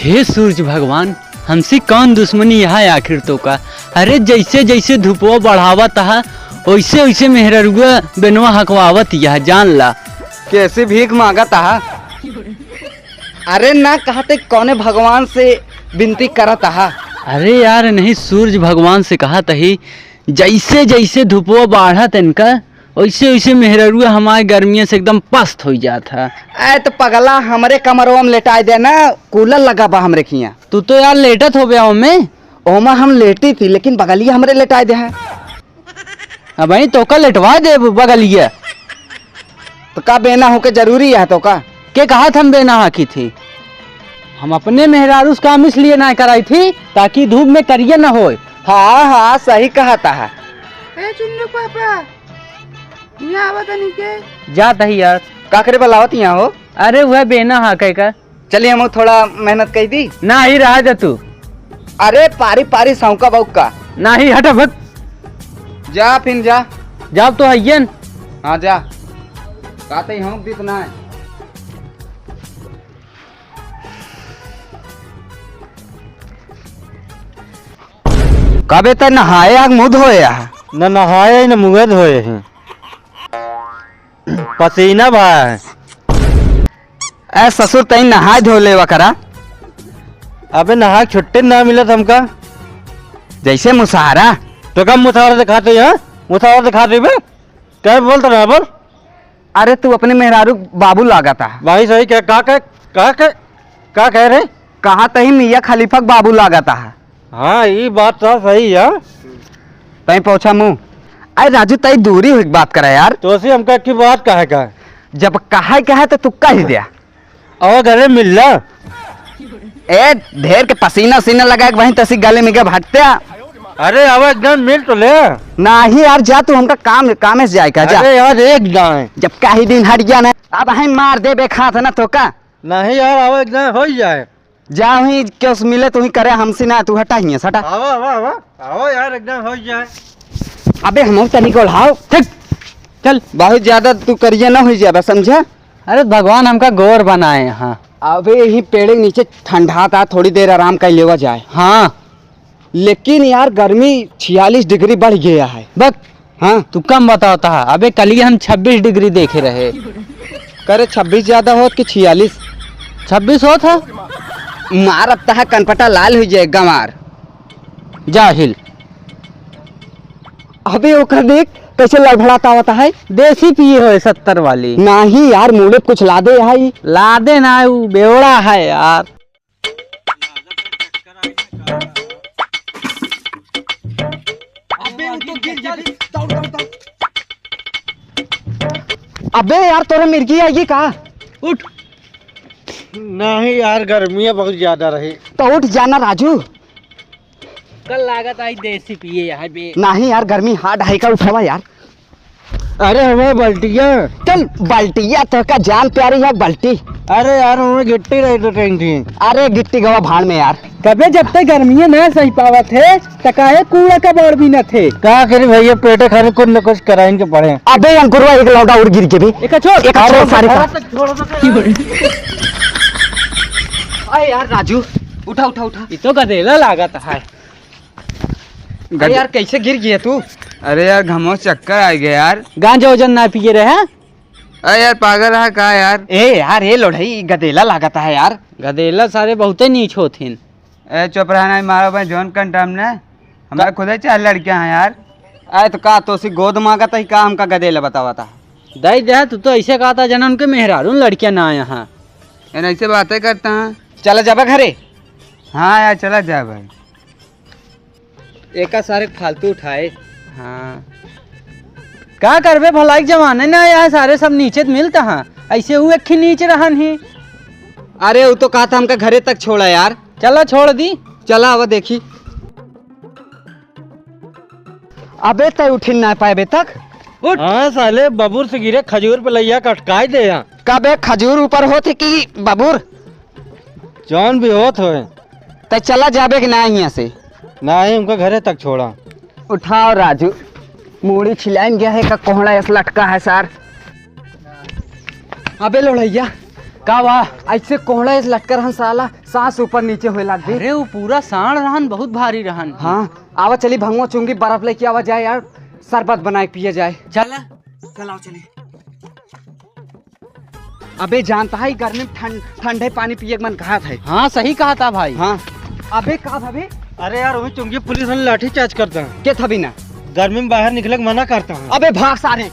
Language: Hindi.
हे सूरज भगवान, हमसे कौन दुश्मनी यहाँ आखिर तो का। अरे जैसे जैसे धूपवा बढ़ावत है वैसे वैसे मेहररुआ बेनवा हकवावत यह जान ला। कैसे भीख मांगत हा। अरे ना कहते कौने भगवान से विनती करत हा। अरे यार नहीं, सूरज भगवान से कहा तही जैसे जैसे धूपवा बढ़त इनका वैसे वैसे मेहररुआ हमारे गर्मियों से एकदम पस्त हो जाता है। ऐ तो पगला हमरे कमरवा में लेटाई देना, कूलर लगा बा हमरे खिया। तू तो यार लेटत हो गया में। ओमा हम लेटी थी लेकिन बगलिया हमरे लेटाई दे है। अब भाई तो का लेटवा दे बगलिया। तो का बेना होके जरूरी है तो का के कहा था हम बेना हाकी थी। हम अपने मेहरारूस काम इसलिए ना कराई थी ताकि धूप में करिए ना हो। हाँ हाँ सही कहता है। चुन्नू पापा यहाँ आवत नहीं के जात है यार। का करे बलावत यहाँ हो। अरे वह बेना हाके का। चलिए हम थोड़ा मेहनत कर दी। ना ही रहा जा तू। अरे पारी पारी सौका बउक का ना ही हटा भग। जा फिर जा। जाब तो हयन। हाँ जा। कहते हम कितना है। कबे तक नहाए आग मुँह धोया है। न नहाए न मुँह धोए हैं। पसीना भाई। ऐ ससुर तई नहाए धो ले करा। अबे नहा छुट्टी ना मिलत हमका। जैसे मुसहारा। तो कब मुसावरा दिखाते हैं? मुसावरा दिखाते बे क्या बोलता रहा बोल। अरे तू अपने मेहरारू बाबू लागा था। भाई सही क्या का कह रहे। कहा तही मियाँ खलीफा बाबू लागा था। हाँ ये बात तो सही है। तई पहुंचा मुँह। अरे राजू तई दूरी हुई बात करा यार। तो ऐसी हमका की बात कहे का जब कहा तो तू कह दिया। और घरे मिल ला। ए ढेर के पसीना सीना लगा के वहीं तसी गले में क्या भटते। अरे अब एकदम मिल तो ले। नहीं यार जा तू हमका काम से जाए का जा। अरे यार एक जाए जब कहीं दिन हट गया ना अब हम मार दे बे खात ना तो का। नहीं यार अब एकदम हो जाए। जा ही क्यों मिले तू ही करे हमसे ना तू हटा ही सटा। आओ यार एकदम हो जाए। अबे हम तनी को लाओ ठीक चल। बहुत ज्यादा तू करिए ना हो जाए समझा। अरे भगवान हमका गौर बनाए यहाँ। अबे यही पेड़ के नीचे ठंडा था थोड़ी देर आराम कर लेवा जाए। हाँ लेकिन यार गर्मी 46 डिग्री बढ़ गया है। बक। हाँ तू कम बताता है। अबे कल ही हम 26 डिग्री देखे रहे। करे 26 ज्यादा हो कि 46। 26 हो था। मार अब है कनपटा लाल हो जाएगा मार। जाहिल। अबे ओकर देख कैसे लड़खड़ाता होता है। देसी पिए हो 70 वाली। नहीं यार मुँह कुछ ला दे भाई। ला दे ना वो बेवड़ा है यार। अबे यार तोरे मिर्गी आएगी कहा। उठ। नहीं यार गर्मी बहुत ज्यादा रही। तो उठ जाना राजू। कल लागत आई देसी पिए यहाँ बे। नहीं यार गर्मी हार्ड हाई का उठावा यार। अरे हमें बल्टिया। चल बाल्टिया तो का जान प्यारी है बाल्टी। अरे यार हमें गिट्टी रही तो ट्रेन थी। अरे गिट्टी गवा भाड़ में यार। कबे जब तक गर्मियाँ न सही पावत है तकाए कूड़ा का बड़ भी न थे। क्या करी भैया पेटे खाने कुछ न कुछ कराइन के पड़े। अबे अंकुरवा एक लौटा उड़ गिर के भी। एक छोड़ सारे का। अरे यार राजू उठा उठा उठा। ये तो गधेला लागत है। अरे यार कैसे गिर गया तू। अरे यार घमो चक्कर आ गया यार। गांजा वजन ना पिए रहे हैं। अरे यार पागल रहा कहा यार। ए यार ये लोढ़ई गदेला लागता है यार। गधेला सारे बहुते नीच होथिन। ए चुप रहना मारो भाई जोन कंटाम ने हमारे खुद ही 4 लड़कियां हैं यार। आए तो का तो सी गोद मांगा था का हमका गदेला बतावा था। दाई दे तू तो ऐसे कहा था जना उनके मेहरारू लड़कियां ना यहाँ। ऐसे बातें करता है। चला जाबा घरे। हाँ यार चला जा भाई। एक सारे फालतू उठाए। हाँ क्या करबे भलाई जमाने ना यहाँ सारे सब नीचे मिलता है। ऐसे हुए एक नीचे रहन ही। अरे वो तो कहा था हमका घरे तक छोड़ा यार। चला छोड़ दी। चला अब देखी। अबे तय उठ ना पाए बे तक। उठ। हाँ साले बबूर से गिरे खजूर पे लैया कटकाई दे। कब एक खजूर ऊपर होते कि बबूर जौन भी होत हो। तय चला जाबे कि ना यहाँ से। नहीं उनका घरे तक छोड़ा। उठाओ राजू मूड़ी छिलाइन गया है का कोहड़ा ऐसा लटका है सर। अबे लोड़ैया का वाह। ऐसे कोहड़ा लटकर हम साला सांस ऊपर नीचे होए लाग गई। अरे वो पूरा साण रहन, बहुत भारी रहन। हाँ आवा चली भंगवा चुंगी बर्फ लेके आवा जाए यार, शरबत बनाए पिए जाए। चल चलाओ चले। अबे जानता है गर्मी में ठंडे पानी पिए मन घात है। हाँ सही कहा था भाई। हाँ अबे का भाभी अरे यार वही चुंगी पुलिस वाले लाठी चार्ज करते हैं, के थबी ना गर्मी में बाहर निकले के मना करता हूँ। अबे भाग सारे।